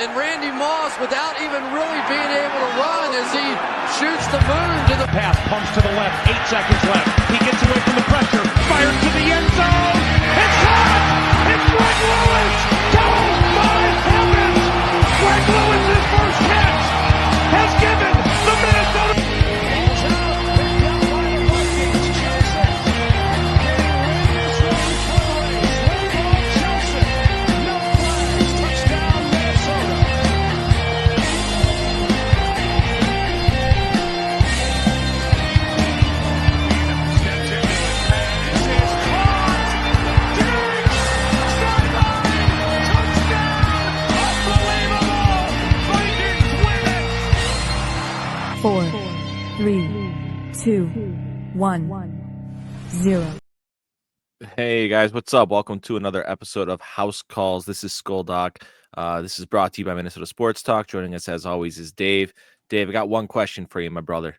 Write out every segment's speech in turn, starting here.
and Randy Moss, without even really being able to run as he shoots the moon to the pass, pumps to the left, 8 seconds left. He gets away from the pressure, fires to the end zone. It's hot! It's Greg Lewis! Oh my heavens! Greg Lewis's first catch has given the Minnesota. Ball's out, picked up by the Vikings. Joseph getting ready to throw Flores. Kirby Joseph, no flags, touchdown Minnesota. Steps into it, pass is caught. Touchdown! Unbelievable! Vikings win it! 4, 3, 2, 1, 0. Hey guys, what's up? Welcome to another episode of House Calls. This is Skulldog. This is brought to you by Minnesota Sports Talk. Joining us as always is Dave. Dave, I got one question for you, my brother.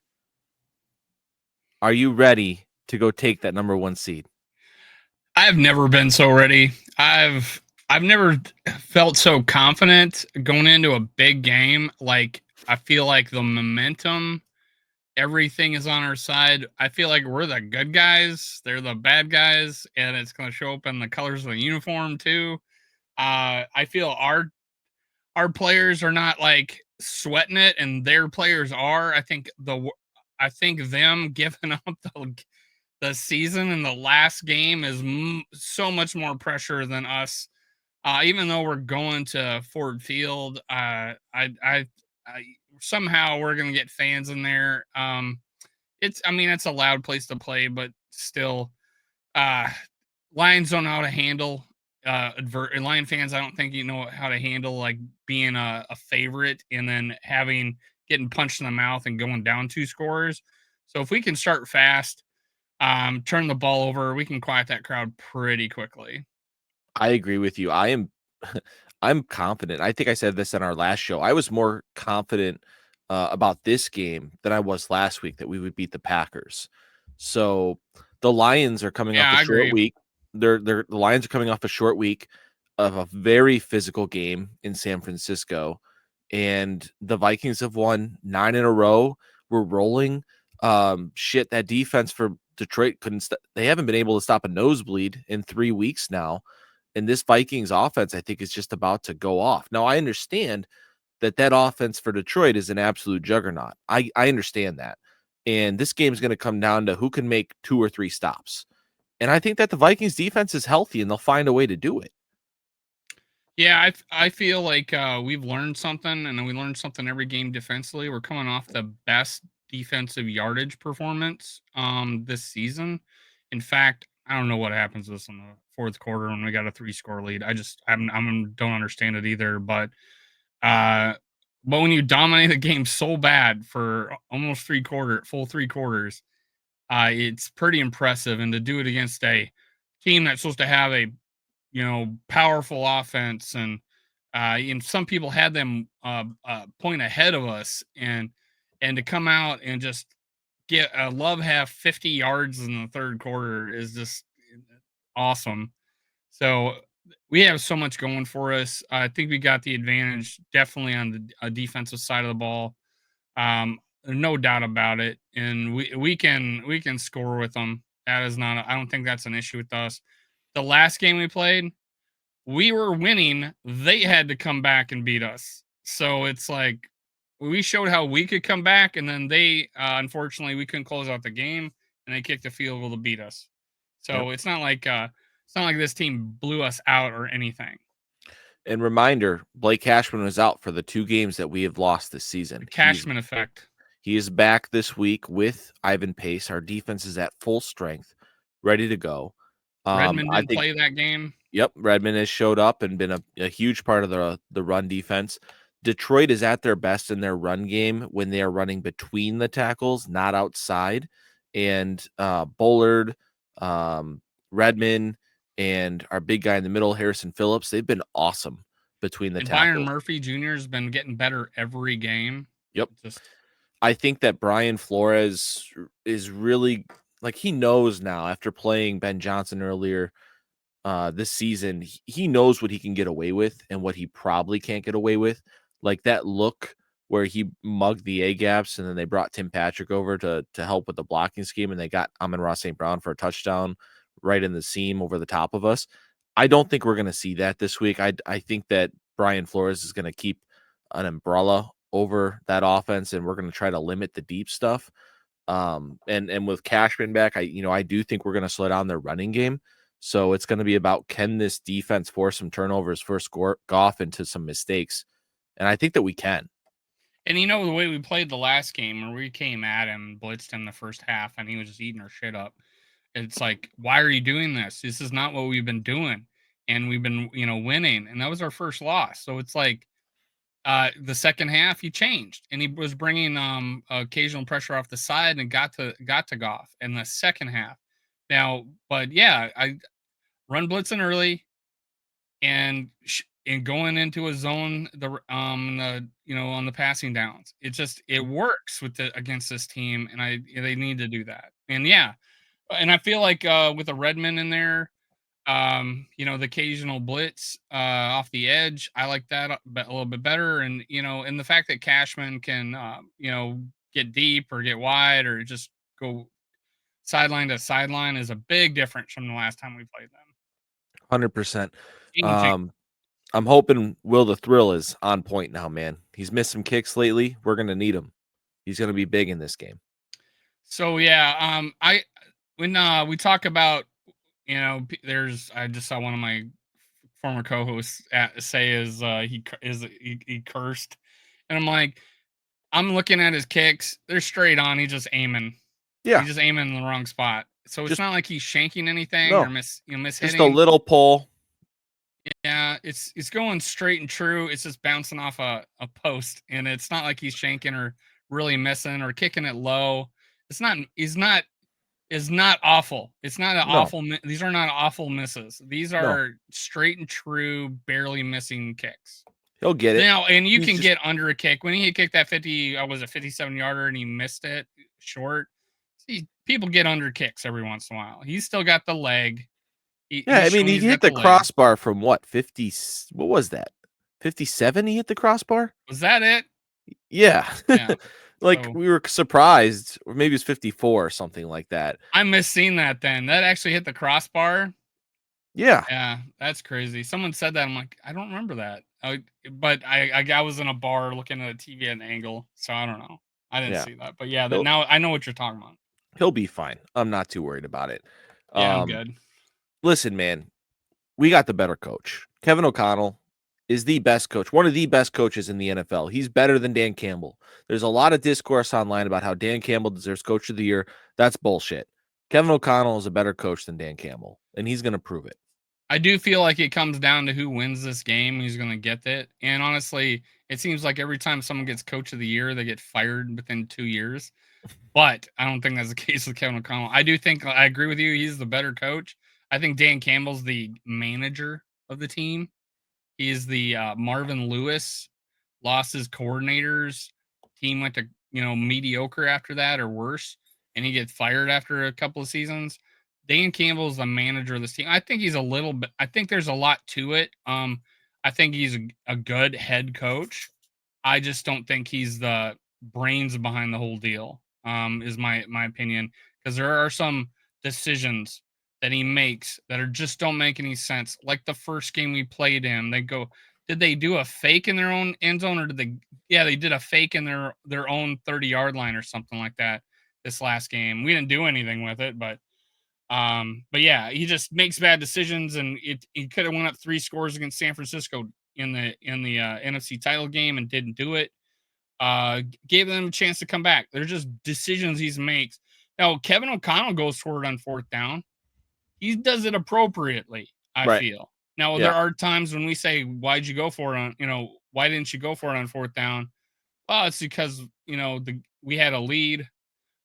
Are you ready to go take that number 1 seed? I've never been so ready. I've never felt so confident going into a big game. Like, I feel like the momentum, everything is on our side. I feel like we're the good guys. They're the bad guys, and it's going to show up in the colors of the uniform too. I feel our players are not like sweating it, and their players are. I think them giving up the season in the last game is so much more pressure than us. Even though we're going to Ford Field, I somehow we're going to get fans in there. It's a loud place to play, but still, Lions don't know how to handle Lion fans. I don't think you know how to handle like being a favorite and then getting punched in the mouth and going down 2 scores. So if we can start fast, turn the ball over, we can quiet that crowd pretty quickly. I agree with you. I'm confident. I think I said this in our last show. I was more confident about this game than I was last week that we would beat the Packers. So the Lions are coming off a short week. The Lions are coming off a short week of a very physical game in San Francisco, and the Vikings have won 9 in a row. We're rolling. That defense for Detroit they haven't been able to stop a nosebleed in 3 weeks now. And this Vikings offense, I think, is just about to go off. Now, I understand that offense for Detroit is an absolute juggernaut. I understand that. And this game is going to come down to who can make 2 or 3 stops. And I think that the Vikings defense is healthy and they'll find a way to do it. Yeah, I feel like we've learned something, and we learned something every game defensively. We're coming off the best defensive yardage performance this season. In fact, I don't know what happens to us in the fourth quarter when we got a 3-score lead. I don't understand it either. But when you dominate a game so bad for almost full 3 quarters, it's pretty impressive. And to do it against a team that's supposed to have a powerful offense, and some people had them point ahead of us, and to come out and just get Love have 50 yards in the third quarter is just awesome. So we have so much going for us. I think we got the advantage definitely on the defensive side of the ball. No doubt about it. And we can score with them. That is not, I don't think that's an issue with us. The last game we played, we were winning. They had to come back and beat us. So it's like we showed how we could come back, and then they unfortunately we couldn't close out the game, and they kicked a field goal to beat us. So It's not like this team blew us out or anything. And reminder, Blake Cashman was out for the 2 games that we have lost this season. The Cashman effect. He is back this week with Ivan Pace. Our defense is at full strength, ready to go. Redmond didn't play that game. Yep, Redmond has showed up and been a huge part of the run defense. Detroit is at their best in their run game when they are running between the tackles, not outside. And Bullard, Redmond, and our big guy in the middle, Harrison Phillips, they've been awesome between the tackles. Byron Murphy Jr. has been getting better every game. Yep. I think that Brian Flores is really, like, he knows now after playing Ben Johnson earlier, this season, he knows what he can get away with and what he probably can't get away with. Like that look where he mugged the A gaps, and then they brought Tim Patrick over to help with the blocking scheme, and they got Amon-Ra St. Brown for a touchdown right in the seam over the top of us. I don't think we're going to see that this week. I think that Brian Flores is going to keep an umbrella over that offense, and we're going to try to limit the deep stuff. And with Cashman back, I do think we're going to slow down their running game. So it's going to be about, can this defense force some turnovers, force Goff into some mistakes? And I think that we can. And the way we played the last game, where we came at him, blitzed him the first half, and he was just eating our shit up. It's like, why are you doing this? This is not what we've been doing. And we've been, winning. And that was our first loss. So it's like, the second half he changed, and he was bringing occasional pressure off the side and got to Goff in the second half. Now, but yeah, I run blitzing early and going into a zone on the passing downs. It works against this team, and they need to do that. And yeah, and I feel like with a Redmond in there, the occasional blitz off the edge, I like that a little bit better. And and the fact that Cashman can get deep or get wide or just go sideline to sideline is a big difference from the last time we played them. 100%. Changing. I'm hoping Will the Thrill is on point now, man. He's missed some kicks lately. We're going to need him. He's going to be big in this game. So yeah, when we talk about, I just saw one of my former co-hosts say he cursed, and I'm like, I'm looking at his kicks; they're straight on. He's just aiming. Yeah, He's just aiming in the wrong spot. So it's not like he's shanking anything no, or mishitting. just a little pull. Yeah, it's going straight and true. It's just bouncing off a post, and it's not like he's shanking or really missing or kicking it low. It's not. He's not. Is not awful. It's not an awful. These are not awful misses. These are straight and true, barely missing kicks. He'll get it now, and you can get under a kick when he kicked that 57 yarder, and he missed it short. See, people get under kicks every once in a while. He's still got the leg. He hit the crossbar from what, 50? What was that? 57? He hit the crossbar. Was that it? Yeah. We were surprised, or maybe it was 54 or something like that. I missed seeing that then. That actually hit the crossbar. Yeah. Yeah, that's crazy. Someone said that. I'm like, I don't remember that. But I was in a bar looking at a TV at an angle, so I don't know. I didn't see that. But yeah, now I know what you're talking about. He'll be fine. I'm not too worried about it. Yeah, I'm good. Listen, man, we got the better coach. Kevin O'Connell is the best coach, one of the best coaches in the NFL. He's better than Dan Campbell. There's a lot of discourse online about how Dan Campbell deserves Coach of the Year. That's bullshit. Kevin O'Connell is a better coach than Dan Campbell, and he's going to prove it. I do feel like it comes down to who wins this game, who's going to get it. And honestly, it seems like every time someone gets Coach of the Year, they get fired within 2 years. But I don't think that's the case with Kevin O'Connell. I agree with you. He's the better coach. I think Dan Campbell's the manager of the team. He's the Marvin Lewis, lost his coordinators. Team went to, mediocre after that or worse. And he gets fired after a couple of seasons. Dan Campbell's the manager of this team. I think he's I think there's a lot to it. I think he's a good head coach. I just don't think he's the brains behind the whole deal, is my opinion. Because there are some decisions that he makes that just don't make any sense. Like the first game we played in, did they do a fake in their own end zone, or they did a fake in their own 30-yard line or something like that this last game. We didn't do anything with it, but yeah, he just makes bad decisions, and he could have went up 3 scores against San Francisco in the NFC title game and didn't do it. Gave them a chance to come back. They're just decisions he makes. Now, Kevin O'Connell goes for it on 4th down. He does it appropriately, I feel. Now, there are times when we say, why'd you go for it why didn't you go for it on 4th down? Oh, it's because, we had a lead,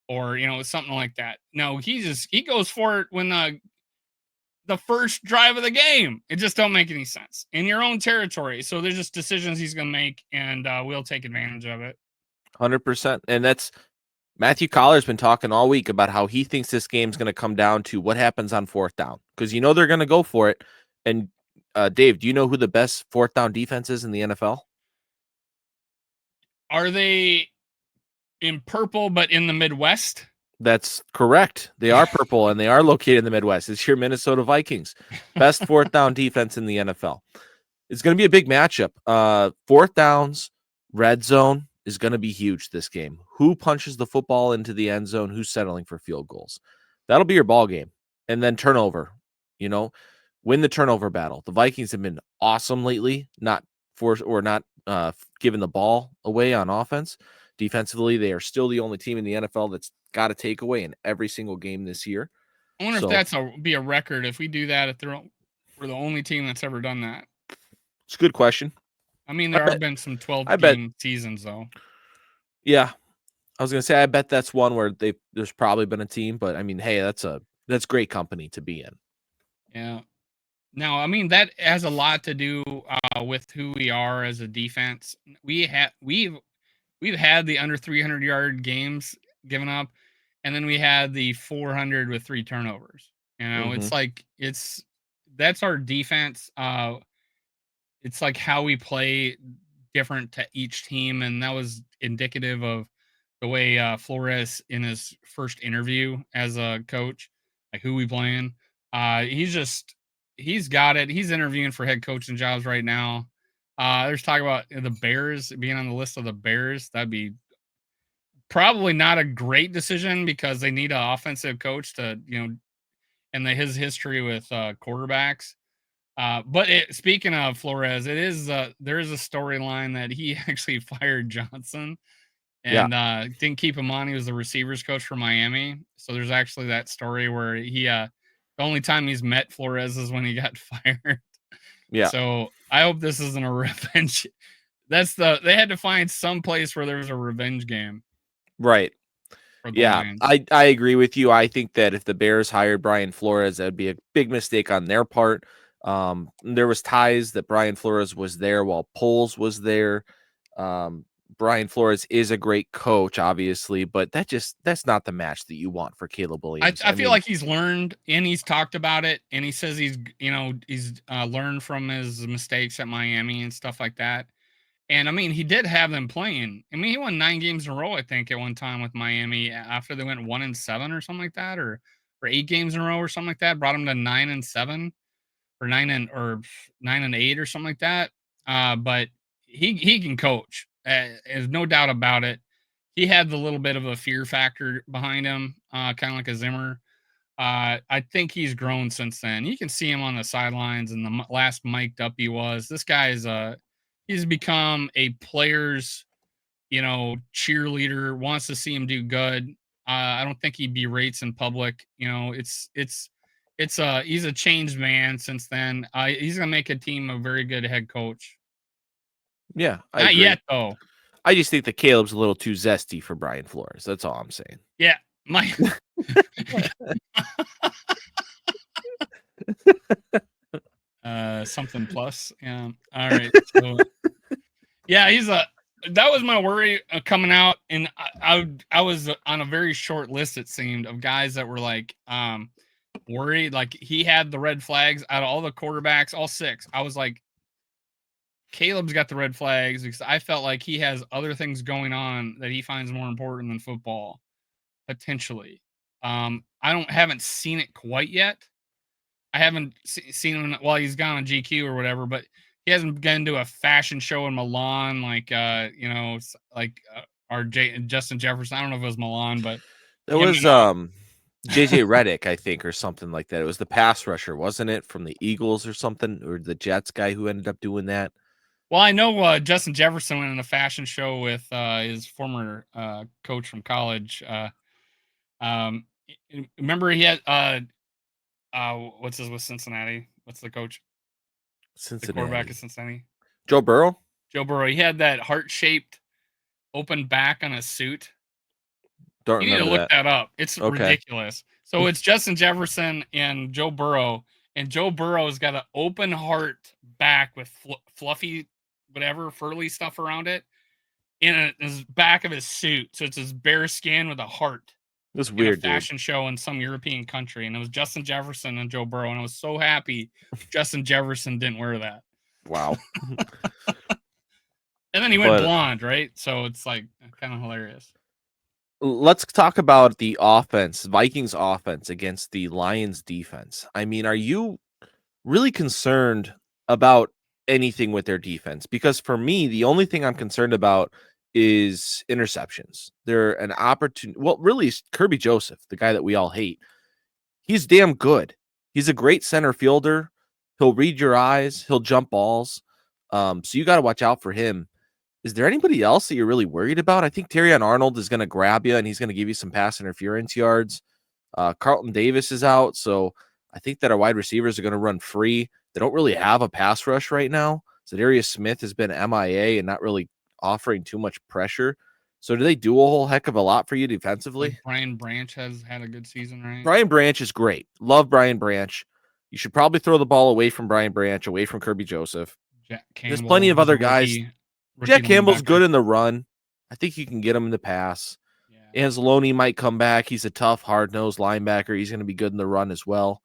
or, something like that. No, he goes for it when the first drive of the game. It just don't make any sense in your own territory. So there's just decisions he's going to make, and we'll take advantage of it. 100%. And Matthew Collar's been talking all week about how he thinks this game's going to come down to what happens on fourth down, because they're going to go for it. And Dave, do you know who the best fourth down defense is in the NFL? Are they in purple but in the Midwest? That's correct. They are purple and they are located in the Midwest. It's your Minnesota Vikings. Best fourth down defense in the NFL. It's going to be a big matchup. Fourth downs, red zone is going to be huge this game. Who punches the football into the end zone? Who's settling for field goals? That'll be your ball game. And then turnover, win the turnover battle. The Vikings have been awesome lately, not giving the ball away on offense. Defensively, they are still the only team in the NFL that's got a takeaway in every single game this year. I wonder if that's be a record if we do that. If we're the only team that's ever done that. It's a good question. I mean, there have been some 12-game seasons, though. Yeah, I was gonna say I bet that's one where there's probably been a team, but I mean, hey, that's great company to be in. Yeah. Now, I mean, that has a lot to do with who we are as a defense. We've had the under 300-yard games given up, and then we had the 400 with 3 turnovers. It's like that's our defense. It's like how we play different to each team, and that was indicative of the way Flores in his first interview as a coach, like who we playing. He's got it. He's interviewing for head coaching jobs right now. There's talk about the Bears being on the list of the Bears. That'd be probably not a great decision because they need an offensive coach to, and his history with quarterbacks. But speaking of Flores, there is a storyline that he actually fired Johnson and didn't keep him on. He was the receivers coach for Miami. So there's actually that story where the only time he's met Flores is when he got fired. Yeah. So I hope this isn't a revenge. They had to find some place where there was a revenge game. Right. Yeah, I agree with you. I think that if the Bears hired Brian Flores, that'd be a big mistake on their part. There was ties that Brian Flores was there while Poles was there. Brian Flores is a great coach, obviously, but that's not the match that you want for Caleb Williams. I feel like he's learned and he's talked about it, and he says he's learned from his mistakes at Miami and stuff like that. And I mean, he did have them playing. I mean, he won 9 games in a row, I think, at one time with Miami after they went 1-7 or something like that, or 8 games in a row or something like that. Brought him to 9-7 or 9-8 or something like that. But he can coach. There's no doubt about it. He had the little bit of a fear factor behind him, kind of like a Zimmer. I think he's grown since then. You can see him on the sidelines, and the last mic'd up he was. This guy is he's become a player's, cheerleader, wants to see him do good. I don't think he berates in public. He's a changed man since then. He's going to make a team a very good head coach. Yeah. Not yet, though. I just think that Caleb's a little too zesty for Brian Flores. That's all I'm saying. Yeah. Something plus. Yeah. All right. So, yeah, that was my worry coming out, and I was on a very short list, it seemed, of guys that were like worried. Like, he had the red flags out of all the quarterbacks, all 6. I was like, Caleb's got the red flags because I felt like he has other things going on that he finds more important than football, potentially. I haven't seen it quite yet. I haven't seen him while he's gone on GQ or whatever, but he hasn't gone to a fashion show in Milan, like our Justin Jefferson. I don't know if it was Milan, but there was JJ Redick, I think, or something like that. It was the pass rusher, wasn't it, from the Eagles or something, or the Jets guy who ended up doing that? Well, I know Justin Jefferson went in a fashion show with his former coach from college. Remember he had what's his with Cincinnati? What's the coach? Cincinnati. The quarterback of Cincinnati. Joe Burrow? Joe Burrow. He had that heart-shaped open back on his suit. Don't you need to look that up. It's ridiculous. So it's Justin Jefferson and Joe Burrow, and Joe Burrow's got an open heart back with fluffy, whatever, furry stuff around it. in his back of his suit. So it's his bare skin with a heart That's in a weird, dude. fashion show in some European country. And it was Justin Jefferson and Joe Burrow. And I was so happy Justin Jefferson didn't wear that. Wow. And then he went But blonde, right? So it's like kind of hilarious. let's talk about the offense, Vikings offense against the Lions defense. I mean, are you really concerned about anything with their defense? Because for me, the only thing I'm concerned about is interceptions. They're an opportunity. Well, really, Kirby Joseph, the guy that we all hate, he's damn good. He's a great center fielder. He'll read your eyes. He'll jump balls. So you got to watch out for him. Is there anybody else that you're really worried about? I think Terrion Arnold is going to grab you and he's going to give you some pass interference yards. Carlton Davis is out, so I think that our wide receivers are going to run free. They don't really have a pass rush right now. Zadarius Smith has been MIA and not really offering too much pressure. So do they do a whole heck of a lot for you defensively? Like Brian Branch has had a good season, right? Brian Branch is great. Love Brian Branch. You should probably throw the ball away from Brian Branch, away from Kirby Joseph. Jack There's Campbell plenty of was a other guys. rookie Jack Campbell's linebacker. good in the run. I think you can get him in the pass. Yeah. Anzalone might come back. He's a tough, hard-nosed linebacker. He's going to be good in the run as well.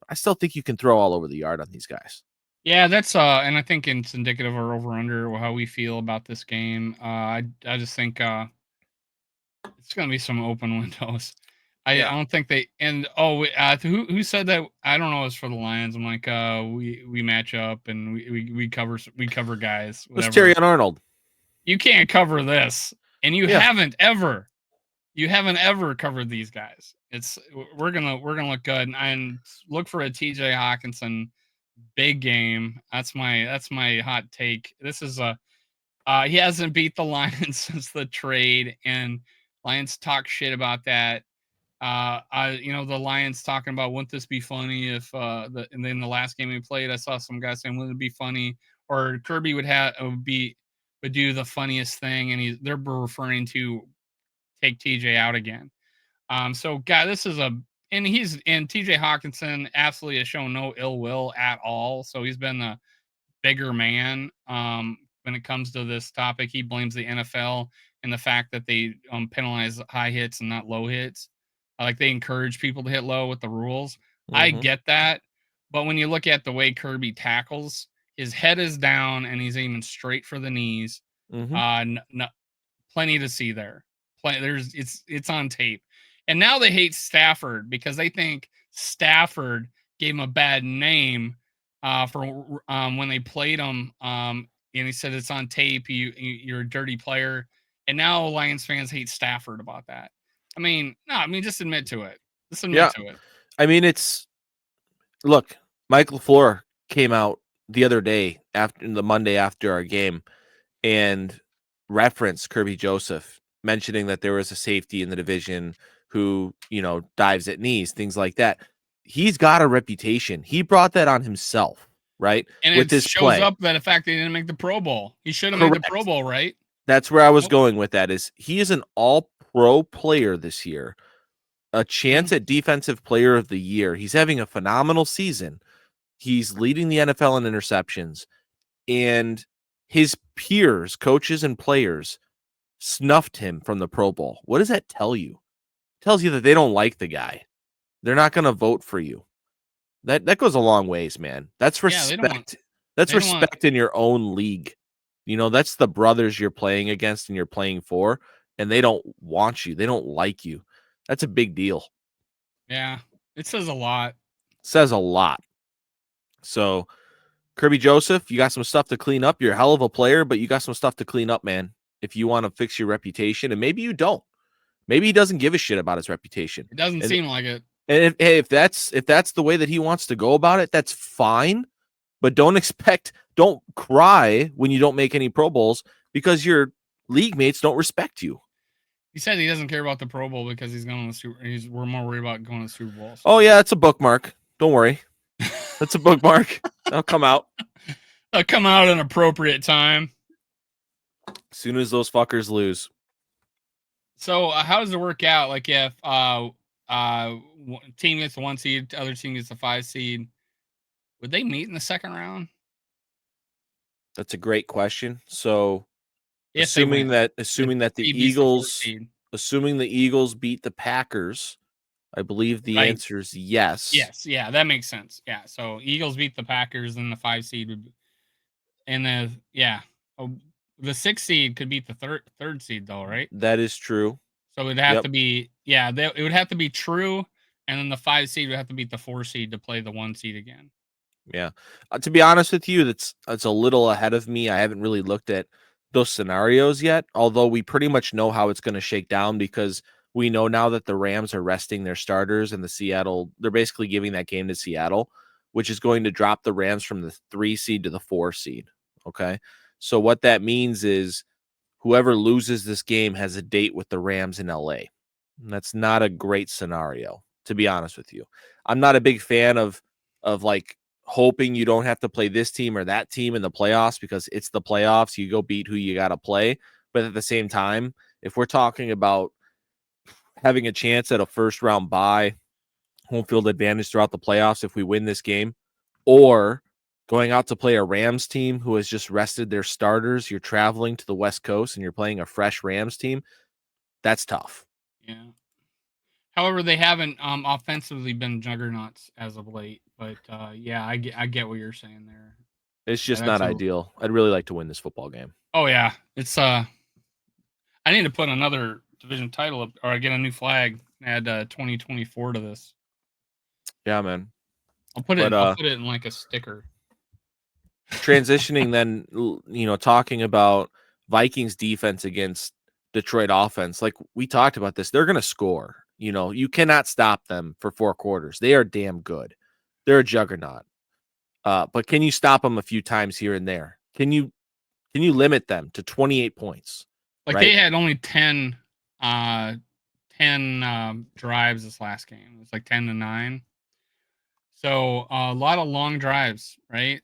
I still think you can throw all over the yard on these guys. Yeah, that's and I think it's indicative of our over under how we feel about this game. I just think it's gonna be some open windows. I don't think they and who said that? I don't know. It was for the Lions. I'm like we match up and we cover guys. Let's Whatever. Terrion Arnold. You can't cover this, and you Yeah. haven't ever. You haven't ever covered these guys. We're gonna look good and look for a TJ Hawkinson big game. That's my hot take. This is he hasn't beat the Lions since the trade, and Lions talk shit about that. The Lions talking about wouldn't this be funny if and then the last game we played, I saw some guys saying wouldn't it be funny or Kirby would do the funniest thing, and they're referring to take TJ out again. So guy, this is and TJ Hawkinson absolutely has shown no ill will at all. So he's been the bigger man when it comes to this topic. He blames the NFL and the fact that they penalize high hits and not low hits. Like they encourage people to hit low with the rules. I get that. But when you look at the way Kirby tackles, his head is down and he's aiming straight for the knees. Plenty to see there. It's on tape. And now they hate Stafford because they think Stafford gave him a bad name for when they played him. And he said it's on tape. You're a dirty player. And now Lions fans hate Stafford about that. I mean, just admit to it. Just admit to it. I mean, look, Mike LaFleur came out the other day after the Monday after our game and referenced Kirby Joseph, mentioning that there was a safety in the division who, dives at knees, things like that. He's got a reputation. He brought that on himself, right? And with it this shows play. up that the fact that he didn't make the Pro Bowl. He should have made the Pro Bowl, right? That's where I was going with that. Is he is an all-pro player this year, a chance at defensive player of the year. He's having a phenomenal season. He's leading the NFL in interceptions, and his peers, coaches and players, snuffed him from the Pro Bowl. What does that tell you? It tells you that they don't like the guy. They're not going to vote for you. That goes a long ways, man. That's respect. That's respect in your own league. That's the brothers you're playing against and you're playing for, and they don't want you. They don't like you. That's a big deal. Yeah, it says a lot. Says a lot. So, Kirby Joseph, you got some stuff to clean up. You're a hell of a player, but you got some stuff to clean up, man, if you want to fix your reputation. And maybe you don't. Maybe he doesn't give a shit about his reputation. It doesn't seem like it. And if that's the way that he wants to go about it, that's fine. But don't cry when you don't make any Pro Bowls because your league mates don't respect you. He said he doesn't care about the Pro Bowl because he's going to the Super. We're more worried about going to the Super Bowl. So. Oh yeah, it's a bookmark. Don't worry, that's a bookmark. That'll come out. That'll come out at an appropriate time. As soon as those fuckers lose. So how does it work out? Like if team gets the 1 seed, the other team gets the 5 seed, would they meet in the second round? That's a great question. So If they win. Assuming that the Seed beats the fourth Eagles seed. assuming the Eagles beat the Packers, I believe the Right. answer is yes. Yes, yeah, that makes sense. Yeah, so Eagles beat the Packers, then the 5 seed would, and the 6 seed could beat the third seed though, right? That is true. So it'd have Yep. to be it would have to be true, and then the 5 seed would have to beat the 4 seed to play the 1 seed again. Yeah. To be honest with you, that's a little ahead of me. I haven't really looked at those scenarios yet, although we pretty much know how it's going to shake down because we know now that the Rams are resting their starters and they're basically giving that game to Seattle, which is going to drop the Rams from the 3 seed to the 4 seed. Okay. So what that means is whoever loses this game has a date with the Rams in LA. And that's not a great scenario, to be honest with you. I'm not a big fan of like hoping you don't have to play this team or that team in the playoffs because it's the playoffs. You go beat who you got to play. But at the same time, if we're talking about having a chance at a first round bye, home field advantage throughout the playoffs, if we win this game, or going out to play a Rams team who has just rested their starters, you're traveling to the West Coast and you're playing a fresh Rams team, that's tough. Yeah. However, they haven't offensively been juggernauts as of late, but yeah, I get what you're saying there. It's just not ideal. I'd really like to win this football game. Oh yeah, it's I need to put another division title up, or get a new flag, add 2024 to this. Yeah, man. I'll put it in like a sticker. Transitioning then, talking about Vikings defense against Detroit offense, like we talked about this, they're going to score. You cannot stop them for 4 quarters. They are damn good. They're a juggernaut. But can you stop them a few times here and there? Can you limit them to 28 points? Like, right? They had only 10 drives this last game. It was like 10-9. So a lot of long drives, right?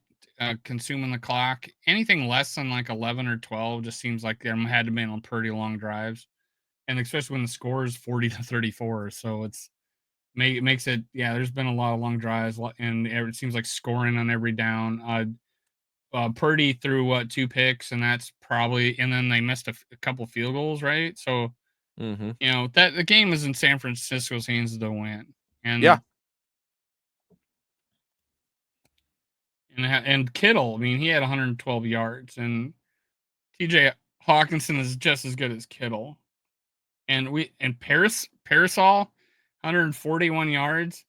Consuming the clock. Anything less than like 11 or 12 just seems like there had to be on pretty long drives, and especially when the score is 40-34. So it makes it. Yeah, there's been a lot of long drives, and it seems like scoring on every down. Purdy threw 2 picks, and that's probably, and then they missed a couple field goals, right? So that the game is in San Francisco's hands to win, and yeah. And Kittle, I mean, he had 112 yards, and TJ Hawkinson is just as good as Kittle. And Parasol, 141 yards.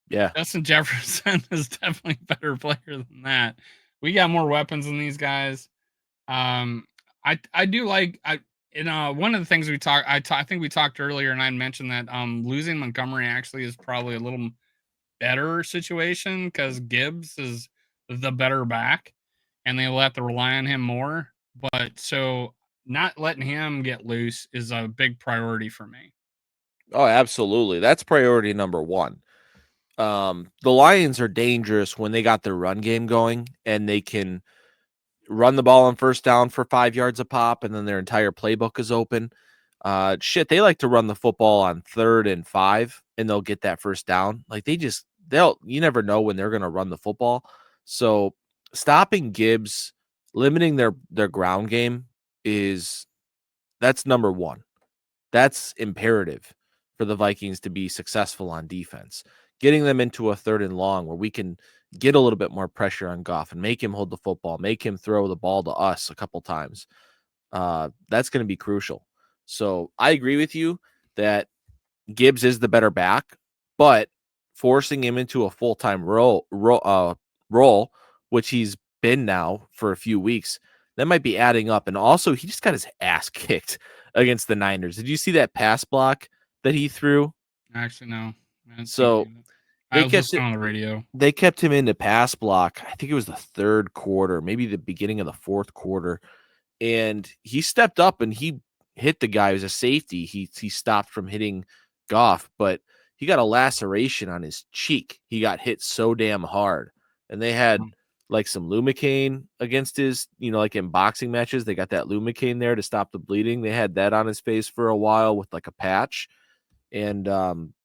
Yeah. Justin Jefferson is definitely a better player than that. We got more weapons than these guys. I do like one of the things we talked. I think we talked earlier, and I mentioned that losing Montgomery actually is probably a little better situation because Gibbs is the better back, and they will have to rely on him more. But so not letting him get loose is a big priority for me. Oh, absolutely. That's priority number 1. The Lions are dangerous when they got their run game going and they can run the ball on first down for 5 yards a pop, and then their entire playbook is open. They like to run the football on 3rd and 5, and they'll get that first down. Like you never know when they're going to run the football. So stopping Gibbs, limiting their ground game that's number 1. That's imperative for the Vikings to be successful on defense. Getting them into a 3rd and long where we can get a little bit more pressure on Goff and make him hold the football, make him throw the ball to us a couple times. That's going to be crucial. So I agree with you that Gibbs is the better back, but forcing him into a full-time role, which he's been now for a few weeks, that might be adding up. And also, he just got his ass kicked against the Niners. Did you see that pass block that he threw? Actually, no. So I was listening on the radio. They kept him in the pass block. I think it was the 3rd quarter, maybe the beginning of the 4th quarter. And he stepped up and he hit the guy. It was a safety. He stopped from hitting Goff, but he got a laceration on his cheek. He got hit so damn hard. And they had like some Lumicaine against his, like in boxing matches, they got that Lumicaine there to stop the bleeding. They had that on his face for a while with like a patch. And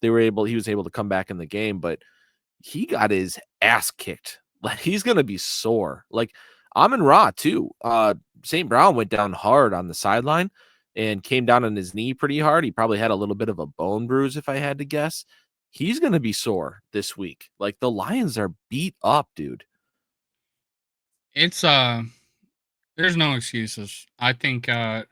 he was able to come back in the game, but he got his ass kicked. Like, he's going to be sore. Like, Amon-Ra too. St. Brown went down hard on the sideline and came down on his knee pretty hard. He probably had a little bit of a bone bruise, if I had to guess. He's going to be sore this week. Like, the Lions are beat up, dude. It's there's no excuses. I think right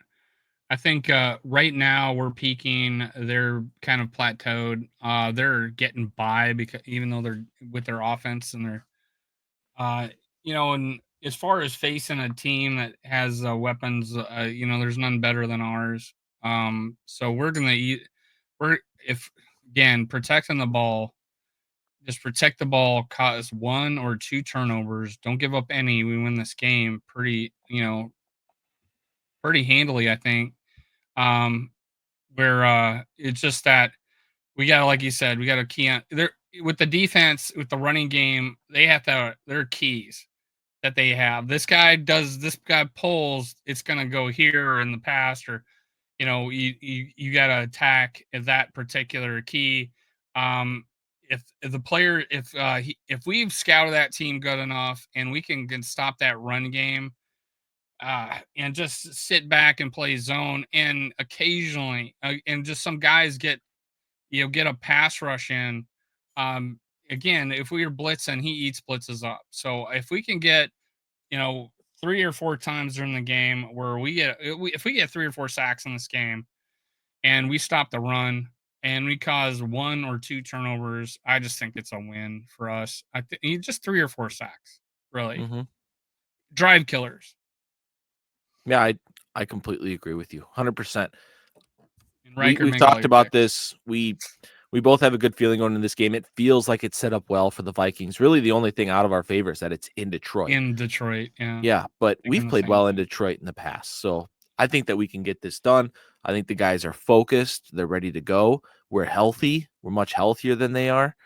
now we're peaking. They're kind of plateaued. They're getting by because even though they're with their offense and they're and as far as facing a team that has weapons, there's none better than ours. So we're gonna eat. We're if again protecting the ball. Just protect the ball, cause 1 or 2 turnovers. Don't give up any. We win this game pretty handily, I think. Um, where it's just that we gotta, like you said, we gotta key on there with the defense, with the running game. They have to. Their keys that they have. This guy pulls. It's gonna go here in the past, or you got to attack that particular key. If the player if we've scouted that team good enough and we can stop that run game and just sit back and play zone, and occasionally and just some guys get a pass rush in. um Again, if we are blitzing, he eats blitzes up. So if we can get you know 3 or 4 times during the game where if we get 3 or 4 sacks in this game and we stop the run and we cause 1 or 2 turnovers, I just think it's a win for us. I think just 3 or 4 sacks, really. Mm-hmm. Drive killers. Yeah, I completely agree with you, 100%. And Riker We've make all talked your about picks. this. We both have a good feeling going into this game. It feels like it's set up well for the Vikings. Really, the only thing out of our favor is that it's in Detroit. In Detroit, yeah. Yeah, but Thinking we've the played same well in thing. Detroit in the past. So I think that we can get this done. I think the guys are focused. They're ready to go. We're healthy. We're much healthier than they are.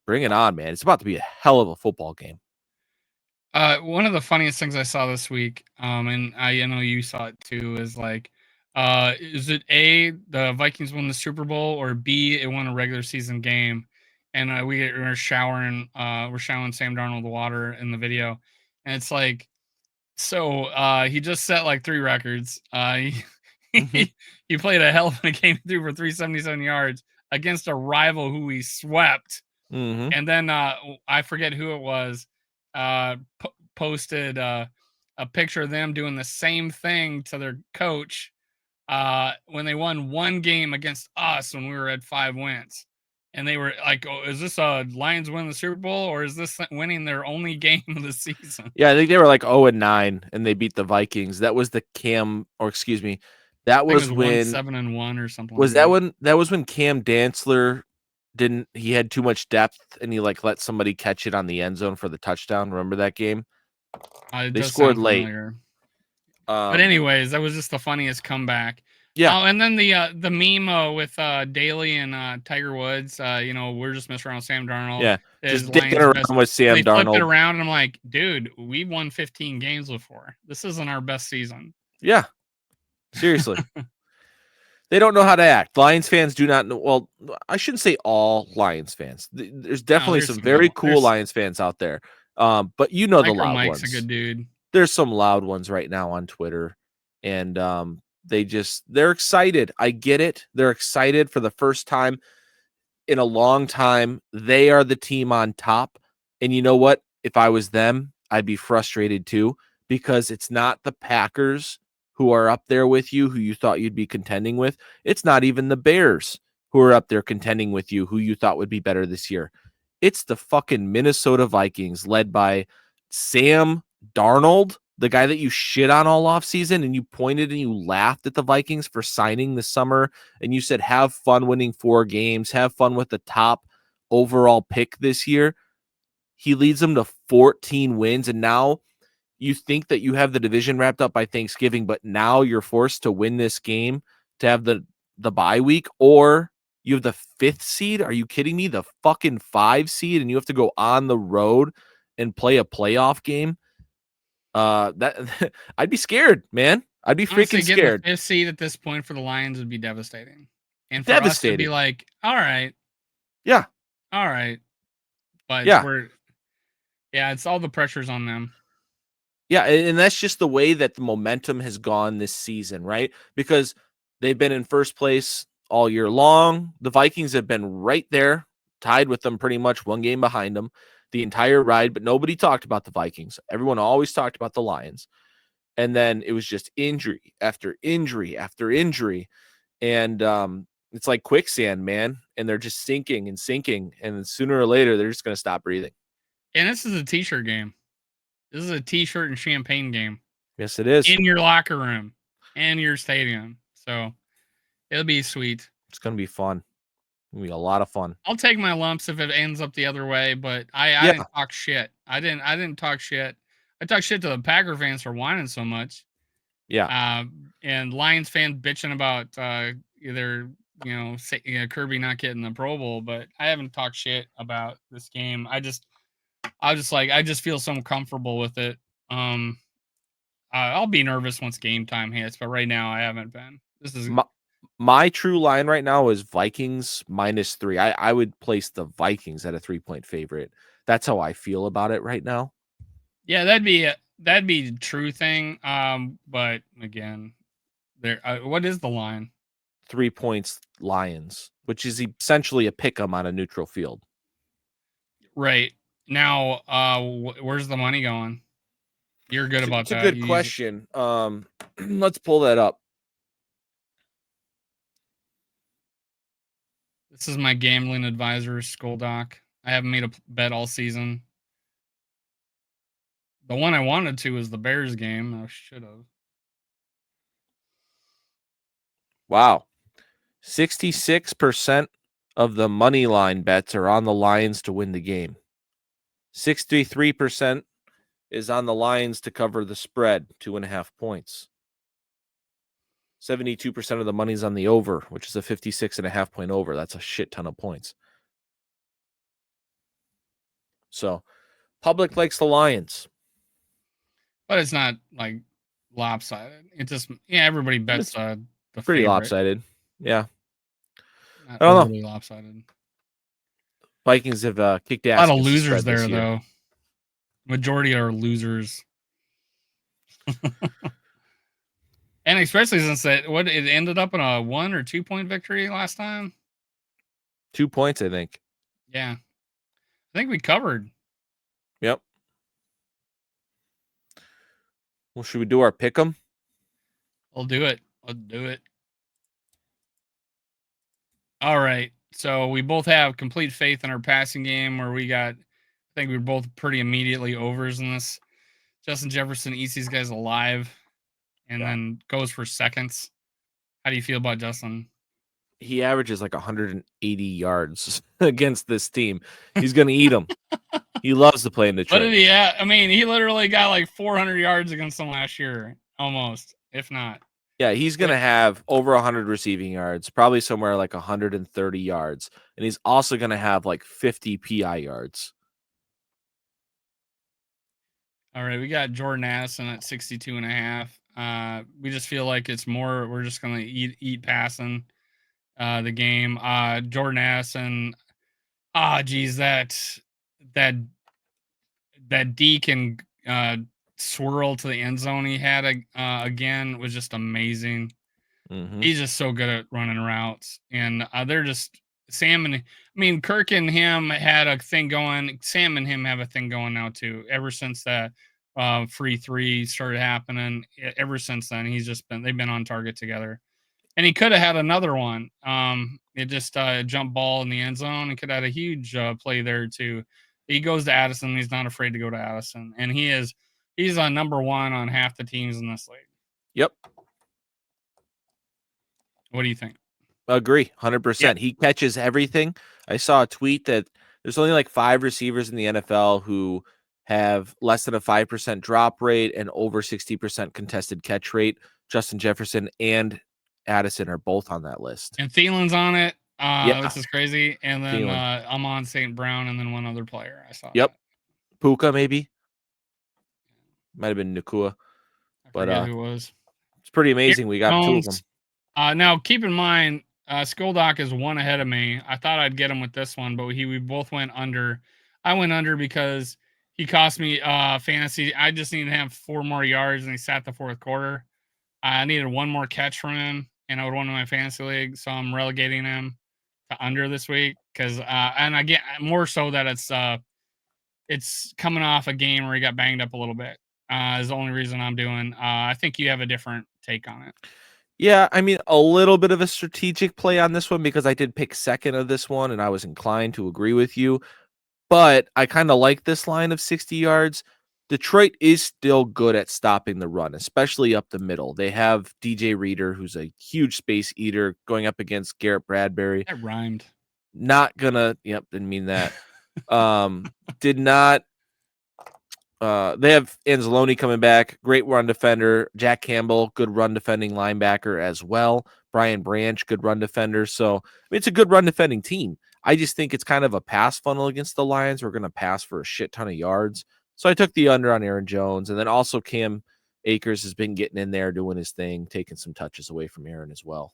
Bring it on, man. It's about to be a hell of a football game. One of the funniest things I saw this week, and I know you saw it too, is like, is it A, the Vikings won the Super Bowl, or B, it won a regular season game? And we're showering Sam Darnold with water in the video, and it's like, so he just set like 3 records. Mm-hmm. He played a hell of a game, through for 377 yards against a rival who he swept. Mm-hmm. And then I forget who it was, posted a picture of them doing the same thing to their coach when they won 1 game against us when we were at 5 wins. And they were like, "Oh, is this a Lions win the Super Bowl, or is this winning their only game of the season?" Yeah, I think they were like 0-9 and they beat the Vikings. That was the that I think it was was when 1-7-1 or something was like that that. when that was when Cam Dantzler he had too much depth and he like let somebody catch it on the end zone for the touchdown. Remember that game? It They does scored sound late. familiar. But anyways, that was just the funniest comeback. Yeah. Oh, and then the meme with Daly and Tiger Woods. We're just messing around with Sam Darnold. Yeah, Is just dicking Lions around best. with Sam They flipped it Darnold. around, and I'm like, dude, we won 15 games before. This isn't our best season. Yeah, seriously. They don't know how to act. Lions fans do not know. Well, I shouldn't say all Lions fans. There's definitely there's some some very good cool there's Lions fans out there. But you know the Micro loud Mike's a ones. good dude. There's some loud ones right now on Twitter, and they're excited. I get it. They're excited for the first time in a long time. They are the team on top. And you know what? If I was them, I'd be frustrated too, because it's not the Packers who are up there with you, who you thought you'd be contending with. It's not even the Bears who are up there contending with you, who you thought would be better this year. It's the fucking Minnesota Vikings led by Sam Darnold, the guy that you shit on all offseason, and you pointed and you laughed at the Vikings for signing this summer. And you said, have fun winning 4 games, have fun with the top overall pick this year. He leads them to 14 wins. And now you think that you have the division wrapped up by Thanksgiving, but now you're forced to win this game to have the bye week, or you have the 5th seed. Are you kidding me? The fucking 5 seed, and you have to go on the road and play a playoff game. That I'd be scared, man. I'd be Honestly, freaking getting the scared. 5th seed at this point for the Lions would be devastating. And for us to be Devastating. like, all right. Yeah. But Yeah. it's all the pressures on them. Yeah, and that's just the way that the momentum has gone this season, right? Because they've been in first place all year long. The Vikings have been right there, tied with them pretty much, one game behind them the entire ride, but nobody talked about the Vikings. Everyone always talked about the Lions. And then it was just injury after injury after injury. And it's like quicksand, man. And they're just sinking and sinking. And then sooner or later, they're just going to stop breathing. And this is a t-shirt game. This is a t-shirt and champagne game. Yes, it is. In your locker room and your stadium. So it'll be sweet. It's going to be fun. It'll be a lot of fun. I'll take my lumps if it ends up the other way, but I didn't talk shit. I didn't talk shit. I talked shit to the Packer fans for whining so much. Yeah. And Lions fans bitching about either Kirby not getting the Pro Bowl, but I haven't talked shit about this game. I just feel so comfortable with it. I'll be nervous once game time hits, but right now I haven't been. This is my true line right now is Vikings -3. I would place the Vikings at a 3-point favorite. That's how I feel about it right now. Yeah, that'd be the true thing. But again, what is the line? 3 points Lions, which is essentially a pick 'em on a neutral field. Right. Now, where's the money going? You're good about that. It's a good question. Let's pull that up. This is my gambling advisor's skull doc. I haven't made a bet all season. The one I wanted to was the Bears game. I should have. Wow. 66% of the money line bets are on the Lions to win the game. 63% is on the Lions to cover the spread, 2.5 points. 72% of the money's on the over, which is a 56.5 point over. That's a shit ton of points. So, public likes the Lions. But it's not like lopsided. It just everybody bets the pretty favorite. lopsided. Yeah. Not I don't know. overly lopsided. Vikings have kicked ass. A lot of losers there, though. Majority are losers. And especially since it ended up in a 1 or 2 point victory last time. 2 points, I think. Yeah. I think we covered. Yep. Well, should we do our pick 'em? I'll do it. All right. So we both have complete faith in our passing game where I think we're both pretty immediately overs in this. Justin Jefferson eats these guys alive and then goes for seconds. How do you feel about Justin? He averages like 180 yards against this team. He's going to eat them. He loves to play in Detroit. What did he have? I mean, he literally got like 400 yards against them last year, almost, if not. Yeah, he's going to have over 100 receiving yards, probably somewhere like 130 yards. And he's also going to have like 50 PI yards. All right, we got Jordan Addison at 62.5. We just feel like it's more, we're just going to eat passing the game. Jordan Addison, geez, that Deacon swirl to the end zone he had again was just amazing. Mm-hmm. He's just so good at running routes, and they're just Kirk and him had a thing going. Sam and him have a thing going now too. Ever since that free three started happening, ever since then they've been on target together. And he could have had another one. It just jump ball in the end zone. He could have had a huge play there too. He goes to Addison. He's not afraid to go to Addison, and he's on number one on half the teams in this league. Yep. What do you think? Agree, 100%. Yeah. He catches everything. I saw a tweet that there's only like 5 receivers in the NFL who have less than a 5% drop rate and over 60% contested catch rate. Justin Jefferson and Addison are both on that list. And Thielen's on it. This is crazy. And then I'm on St. Brown and then one other player. I saw. Yep. That. Puka, maybe. Might have been Nakua. I forget who it was. It's pretty amazing. We got 2 of them. Now, keep in mind, Skoldock is 1 ahead of me. I thought I'd get him with this one, but we both went under. I went under because He cost me fantasy. I just need to have 4 more yards, and he sat the fourth quarter. I needed one more catch from him, and I would win my fantasy league. So I'm relegating him to under this week because, and I get more so that it's coming off a game where he got banged up a little bit. Is the only reason I'm doing. I think you have a different take on it. Yeah, I mean, a little bit of a strategic play on this one because I did pick second of this one, and I was inclined to agree with you. But I kind of like this line of 60 yards. Detroit is still good at stopping the run, especially up the middle. They have DJ Reader, who's a huge space eater, going up against Garrett Bradbury. That rhymed. Not gonna, yep, didn't mean that. Did not. They have Anzalone coming back, great run defender. Jack Campbell, good run defending linebacker as well. Brian Branch, good run defender. So I mean, it's a good run defending team. I just think it's kind of a pass funnel against the Lions. We're going to pass for a shit ton of yards. So I took the under on Aaron Jones. And then also Cam Akers has been getting in there, doing his thing, taking some touches away from Aaron as well.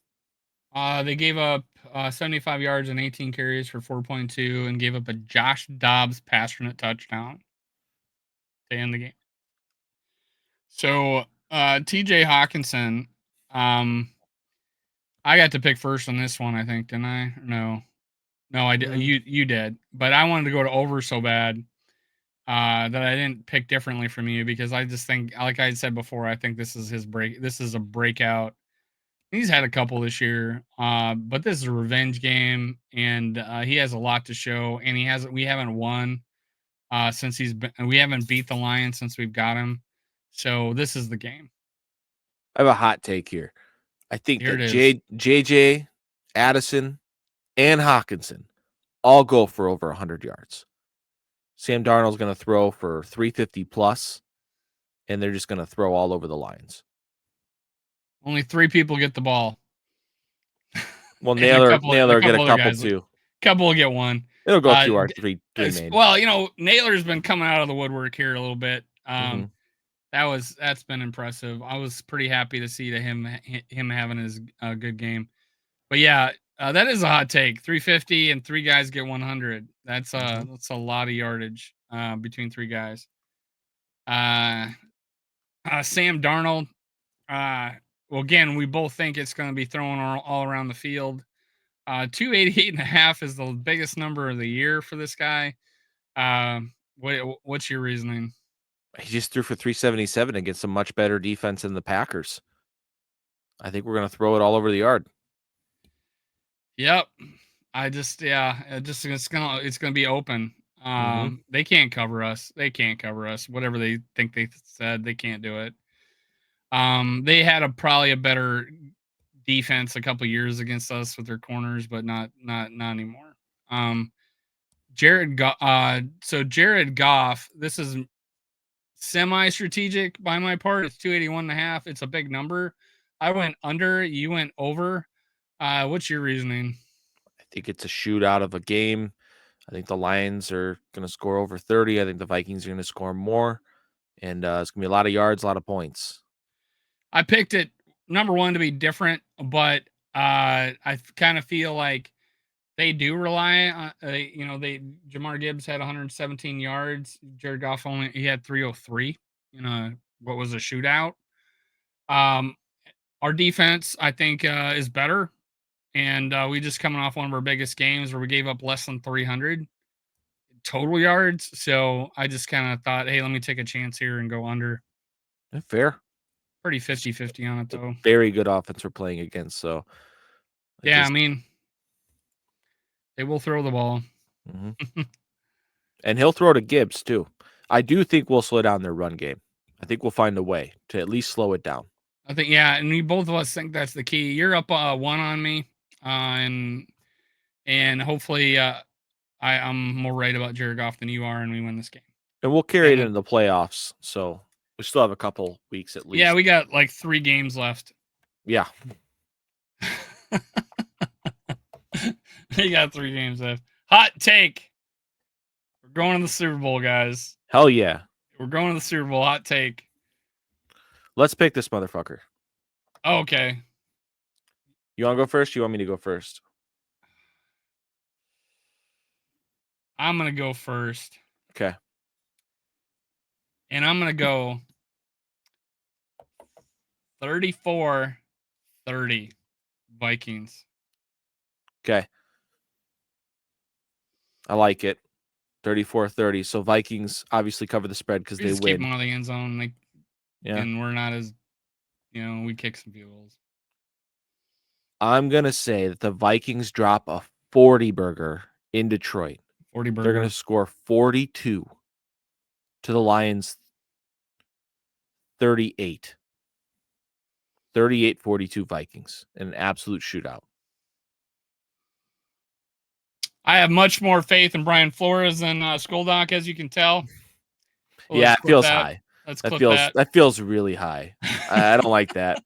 They gave up 75 yards and 18 carries for 4.2 and gave up a Josh Dobbs pass internet touchdown to end the game. So TJ Hawkinson, I got to pick first on this one, I think, didn't I? No, I did. You did, but I wanted to go to over so bad that I didn't pick differently from you because I just think, like I said before, I think this is his break. This is a breakout. He's had a couple this year, but this is a revenge game, and he has a lot to show. And we haven't won since we haven't beat the Lions since we've got him. So this is the game. I have a hot take here. I think Here that it is. JJ, Addison, and Hawkinson all go for over 100 yards. Sam Darnold's going to throw for 350 plus, and they're just going to throw all over the Lions. Only 3 people get the ball. Well, And Naylor get a other couple guys. too. Couple will get one. It'll go through our three main. Well, Naylor's been coming out of the woodwork here a little bit. That's been impressive. I was pretty happy to see him having his good game. But yeah, that is a hot take. 350 and 3 guys get 100. That's a lot of yardage between 3 guys. Sam Darnold. Well, again, we both think it's going to be thrown all around the field. 288.5 is the biggest number of the year for this guy. What's your reasoning? He just threw for 377 against a much better defense than the Packers. I think we're going to throw it all over the yard. Yep. It's gonna be open. They can't cover us. Whatever they think they said, they can't do it. They had probably a better defense a couple years against us with their corners, but not anymore. Jared Goff, this is semi-strategic by my part. It's 281.5. It's a big number. I went under, you went over. What's your reasoning? I think it's a shootout of a game. I think the Lions are going to score over 30. I think the Vikings are going to score more. And it's going to be a lot of yards, a lot of points. I picked it, number one, to be different, but I kind of feel like they do rely on, Jahmyr Gibbs had 117 yards. Jared Goff he had 303. What was a shootout. Our defense, I think, is better. And we just coming off one of our biggest games where we gave up less than 300 total yards. So I just kind of thought, hey, let me take a chance here and go under. Fair. Pretty 50-50 on it, though. Very good offense we're playing against. So I mean, they will throw the ball. And he'll throw to Gibbs, too. I do think we'll slow down their run game. I think we'll find a way to at least slow it down. I think, and we both of us think that's the key. You're up 1 on me, and hopefully I'm more right about Jared Goff than you are, and we win this game. And we'll carry it into the playoffs, so we still have a couple weeks at least. Yeah, we got like 3 games left. Yeah. We got 3 games left. Hot take. We're going to the Super Bowl, guys. Hell yeah. We're going to the Super Bowl. Hot take. Let's pick this motherfucker. Oh, okay. You want to go first? You want me to go first? I'm going to go first. Okay. And I'm going to go 34-30 Vikings. Okay. I like it. 34-30. So Vikings obviously cover the spread because We they just keep win. them out of the end zone. Yeah. And we're not as, we kick some field goals. I'm going to say that the Vikings drop a 40 burger in Detroit. 40 burger. They're going to score 42 to the Lions 38. 38-42 Vikings. An absolute shootout. I have much more faith in Brian Flores than Skoldock, as you can tell. Yeah, it feels high. Let's That clip feels that. feels really high. I don't like that.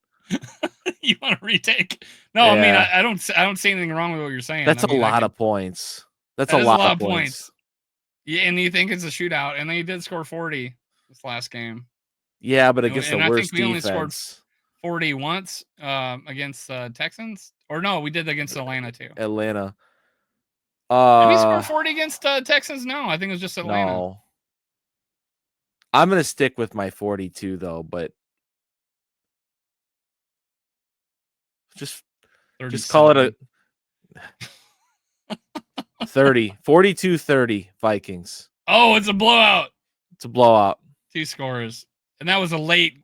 You want to retake? No, Yeah. I mean I don't see anything wrong with what you're saying. That's I mean, a lot of points. That's that a is lot of points. Yeah, and you think it's a shootout, and they did score 40 this last game. Yeah, but against And the I worst think we only defense. scored 40 once against the Texans. Or no, we did against Atlanta too. Atlanta. Did we score 40 against Texans? No, I think it was just Atlanta. No. I'm going to stick with my 42 though, but just call it a 30. 42-30 Vikings. Oh, it's a blowout. It's a blowout. 2 scores. And that was a late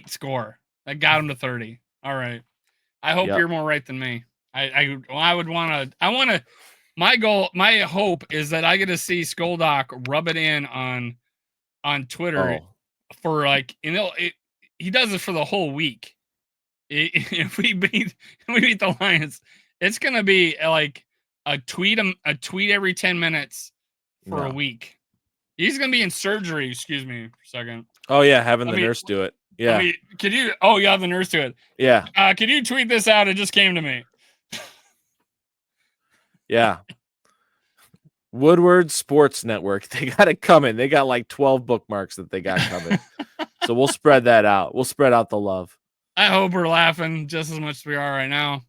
score. That got him to 30. All right. I hope you're more right than me. I would want to my hope is that I get to see Skoldock rub it in on Twitter for he does it for the whole week. If we beat the Lions, it's going to be like a tweet every 10 minutes for a week. He's going to be in surgery, excuse me for a second. Oh yeah, having the nurse do it. Yeah. Could you have the nurse do it. Yeah. Could you tweet this out? It just came to me. Yeah. Woodward Sports Network. They got it coming. They got like 12 bookmarks that they got coming. So we'll spread that out. We'll spread out the love. I hope we're laughing just as much as we are right now.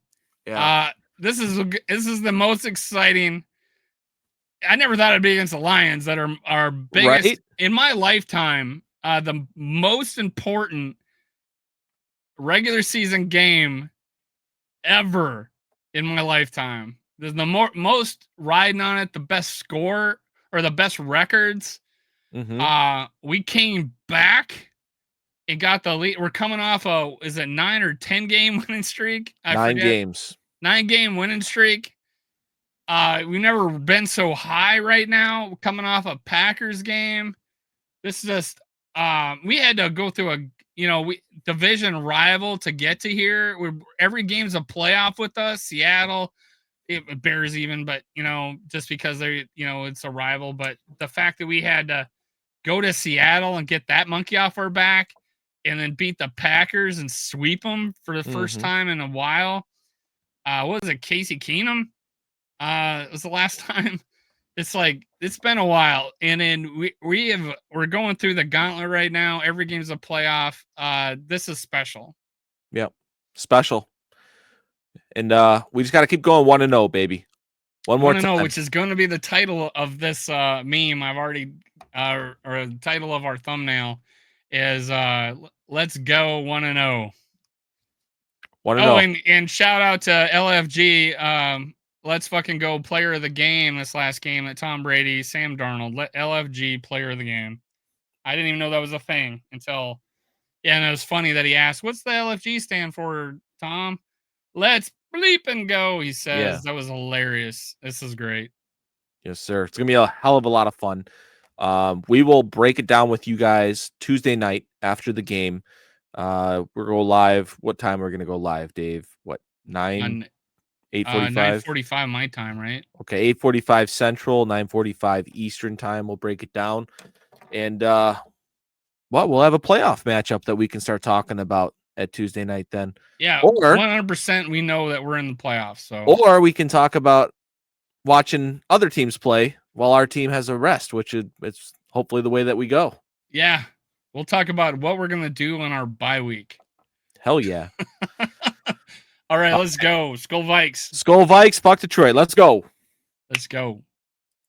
Yeah. This is the most exciting. I never thought it'd be against the Lions that are our biggest in my lifetime. The most important regular season game ever in my lifetime. There's the most riding on it, the best score or the best records. Mm-hmm. We came back and got the lead. We're coming off is it 9 or 10 game winning streak? 9 games. 9 game winning streak. We've never been so high right now. Coming off a Packers game. This is just we had to go through a division rival to get to here. Every game's a playoff with us. Seattle, Bears even, but just because they're it's a rival. But the fact that we had to go to Seattle and get that monkey off our back, and then beat the Packers and sweep them for the first time in a while. What was it, Casey Keenum? It was the last time. It's like it's been a while, and then we're going through the gauntlet right now. Every game's a playoff. This is special. Yep, special. And we just got to keep going 1-0, baby. One more time. Which is going to be the title of this meme. I've already or the title of our thumbnail is let's go 1-0. 1-0. And shout out to LFG. Let's fucking go player of the game this last game at Tom Brady, Sam Darnold. LFG player of the game. I didn't even know that was a thing until and it was funny that he asked, "What's the LFG stand for, Tom?" Let's bleep and go, he says. Yeah. That was hilarious. This is great. Yes, sir. It's gonna be a hell of a lot of fun. We will break it down with you guys Tuesday night after the game. We're go live. What time we're gonna go live, Dave? What 9? 8:45. 9:45 my time, right? Okay, 8:45 Central, 9:45 Eastern time. We'll break it down, and we'll have a playoff matchup that we can start talking about at Tuesday night. Then, yeah, or 100% we know that we're in the playoffs. So, or we can talk about watching other teams play while our team has a rest, which is it's hopefully the way that we go. Yeah, we'll talk about what we're gonna do on our bye week. Hell yeah! All right, let's go. Skull Vikes. Skull Vikes, fuck Detroit. Let's go. Let's go.